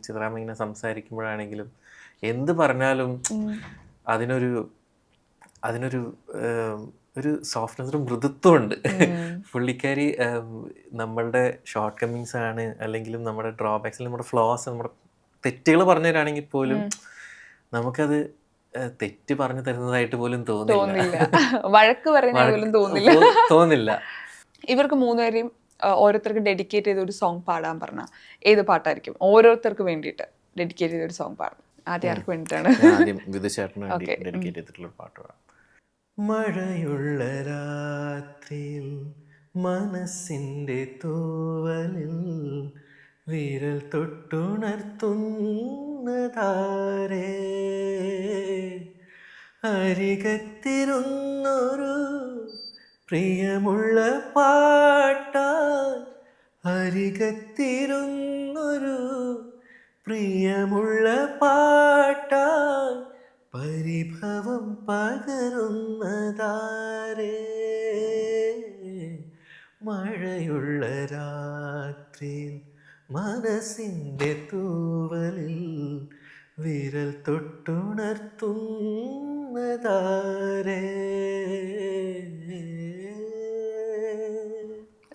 ചിത്രാമ്മ ഇങ്ങനെ സംസാരിക്കുമ്പോഴാണെങ്കിലും എന്ത് പറഞ്ഞാലും അതിനൊരു ഒരു സോഫ്റ്റ്നെസ്, ഒരു മൃദുത്വമുണ്ട്. പുള്ളിക്കാരി നമ്മളുടെ ഷോർട്ട് കമ്മിങ്സ് ആണ് അല്ലെങ്കിലും നമ്മുടെ ഡ്രോബാക്സ്, നമ്മുടെ ഫ്ലോസ്, നമ്മുടെ തെറ്റുകൾ പറഞ്ഞു തരാണെങ്കിൽ പോലും നമുക്കത് തെറ്റ് പറഞ്ഞു തരുന്നതായിട്ട് പോലും തോന്നില്ല. വഴക്ക് പറയുന്ന പോലും തോന്നില്ല. ഇവർക്ക് 3 പേരെയും ഓരോരുത്തർക്ക് ഡെഡിക്കേറ്റ് ചെയ്ത ഒരു സോങ് പാടാൻ പറഞ്ഞാൽ ഏത് പാട്ടായിരിക്കും? ഓരോരുത്തർക്ക് വേണ്ടിയിട്ട് ഡെഡിക്കേറ്റ് ചെയ്ത ഒരു സോങ് പാടണം. ആദ്യം ആർക്ക് വേണ്ടിയിട്ടാണ്? ആദ്യം വിധുചേട്ടന് വേണ്ടി ഡെഡിക്കേറ്റ് ചെയ്തിട്ടുള്ള പാട്ട് പാടാം. മഴയുള്ള രാത്രിയിൽ മനസ്സിൻ്റെ തൂവലിൽ വിരൽ തൊട്ടുണർത്തുന്നതാരേ, അരികത്തിരുന്നൊരു പ്രിയമുള്ള പാട്ടാൻ, അരികത്തിരുന്നൊരു പ്രിയമുള്ള പാട്ടാൻ, പരിഭവം പകരുന്നതാരേ, മഴയുള്ള രാത്രിയിൽ മനസ്സിൻ്റെ തൂവലിൽ വിരൽ തൊട്ടുണർത്തുന്നതാരേ.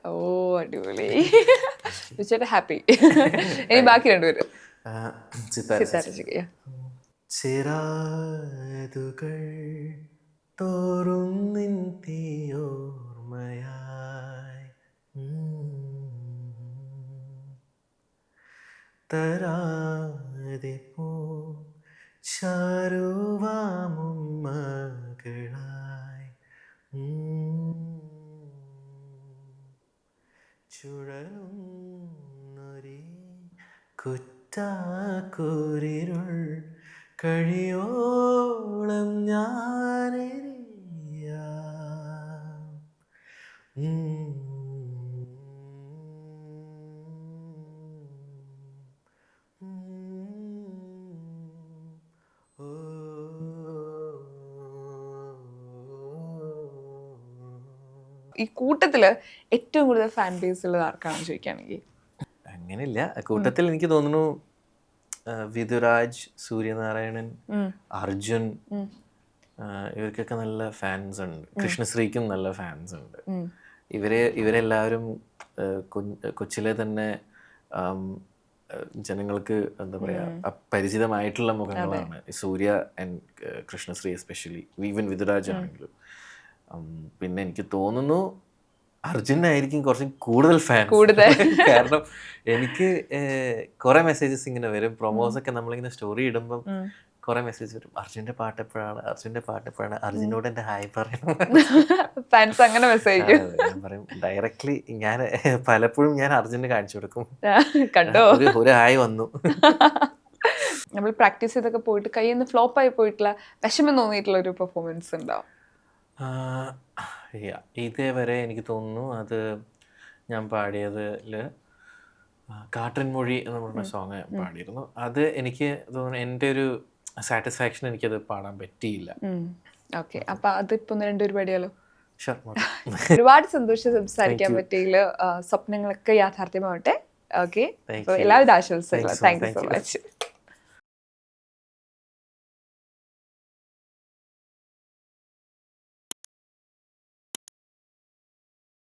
ഓ അടിപൊളി. ഹാപ്പി. ഇനി ബാക്കി 2 പേര്. ചിറാതുകൾ തോറും നിൻ തീയോർമ്മയായി, തരാതെ പോ ചാരുവാമും മകളായി, ചുഴലുന്നൊരേ കുറ്റാക്കൂരിരുൾ കഴിയോളം ഞാനെരിയാം. ഈ കൂട്ടത്തില് ഏറ്റവും കൂടുതൽ ഫാൻ ബേസ് ഉള്ളത് ആർക്കാണെന്ന് ചോദിക്കുകയാണെങ്കിൽ? അങ്ങനെയില്ല, കൂട്ടത്തിൽ എനിക്ക് തോന്നുന്നു വിധുരാജ്, സൂര്യനാരായണൻ, അർജുൻ, ഇവർക്കൊക്കെ നല്ല ഫാൻസ് ഉണ്ട്. കൃഷ്ണശ്രീക്കും നല്ല ഫാൻസ് ഉണ്ട്. ഇവരെല്ലാവരും കൊച്ചിലെ തന്നെ ജനങ്ങൾക്ക് എന്താ പറയുക പരിചിതമായിട്ടുള്ള മുഖങ്ങളാണ്. സൂര്യ ആൻഡ് കൃഷ്ണശ്രീ എസ്പെഷ്യലി, ഈവൻ വിധുരാജ് ആണെങ്കിലും. പിന്നെ എനിക്ക് തോന്നുന്നു അർജുനായിരിക്കും കുറച്ചും കൂടുതൽ ഫാൻ. കാരണം എനിക്ക് കുറെ മെസ്സേജസ് ഇങ്ങനെ വരും, പ്രൊമോസ് ഒക്കെ നമ്മളിങ്ങനെ സ്റ്റോറി ഇടുമ്പം കുറെ മെസ്സേജ് വരും, അർജുൻ്റെ പാട്ട് എപ്പോഴാണ്, അർജുനോട് എൻ്റെ ഹായ് പറയണം. ഫാൻസ് അങ്ങനെ മെസ്സേജ് ഞാൻ പറയും ഡയറക്ട്ലി, ഞാൻ പലപ്പോഴും ഞാൻ അർജുന് കാണിച്ചു കൊടുക്കും, കണ്ടോ ഒരു ഹായ് വന്നു. നമ്മൾ പ്രാക്ടീസ് ചെയ്തൊക്കെ പോയിട്ട് കയ്യിൽ നിന്ന് ഫ്ലോപ്പായി പോയിട്ടുള്ള വിഷമം തോന്നിയിട്ടുള്ള ഒരു പെർഫോമൻസ് ഉണ്ടോ? ഇതേവരെ എനിക്ക് തോന്നുന്നു അത് ഞാൻ പാടിയതിൽ കാട്ടിൻ മൊഴി എന്ന് പറഞ്ഞ സോങ് പാടിയിരുന്നു. അത് എനിക്ക് തോന്നുന്നു എൻ്റെ ഒരു സാറ്റിസ്ഫാക്ഷൻ എനിക്കത് പാടാൻ പറ്റിയില്ല. ഓക്കെ, അപ്പൊ അതിപ്പോ 2 പേര് പാടിയാലോ? ഷുവർ. ഒരുപാട് സന്തോഷം സംസാരിക്കാൻ Thank you. പറ്റിയില്ല. സ്വപ്നങ്ങളൊക്കെ യാഥാർത്ഥ്യമാവട്ടെ. Okay, Thank you. എല്ലാവിധ ആശംസകളും. Thanks so thank you so much. Much.